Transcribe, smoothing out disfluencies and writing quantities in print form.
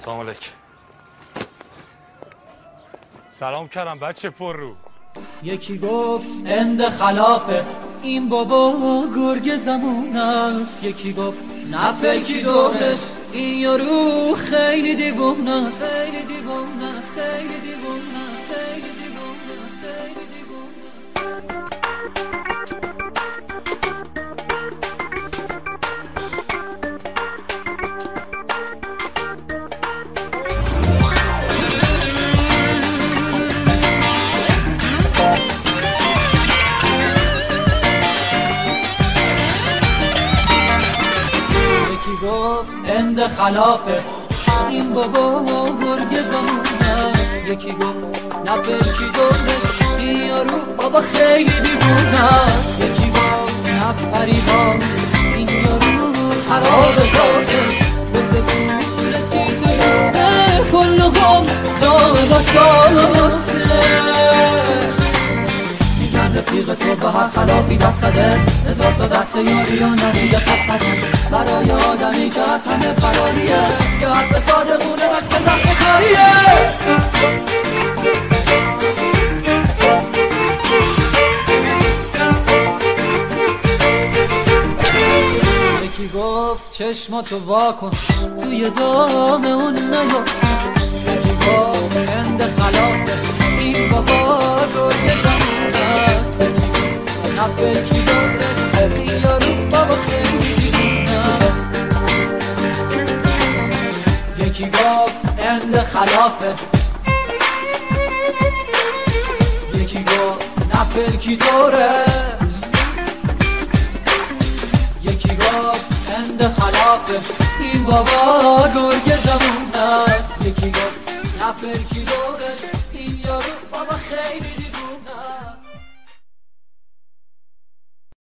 سلام علیکم. سلام کردم بچه پر رو. یکی گفت اند خلافه این بابا گرگ زمون است. یکی گفت نه پلکی دورش این یارو خیلی دیوونه است. خیلی دیوونه است. خیلی دیوونه است. خیلی دیوونه است. خیلی دیوونه گفت اند خلافه این بابا گرگ زمان است. یکی گفت نه بلکی دورش این یارو بابا خیلی دیوونه است. یکی گفت نه پریبان این یارو خراب ذاته واسه دولت کی زیونه کلهم دام بساته. میگن رفیق تو به هر خلافی دست زده هزار تا دست یاری و ندیده قصده برای آدمی که از همه فراریه یا حد صادقونه بس که زخم کاریه. یکی گفت چشماتو واکن توی دام اون نگو. یکی گفت اند خلافه این بابا گرگ زمون است. نه بلکی دورش این یارو بابا خیلی دیوونه است. یکی گفت اند خلافه یکی گفت نه پلکی دورش. یکی گفت اند خلافه این بابا گرگ زمون است. یکی گفت نه پلکی دورش این یارو بابا خیلی دیوونه است.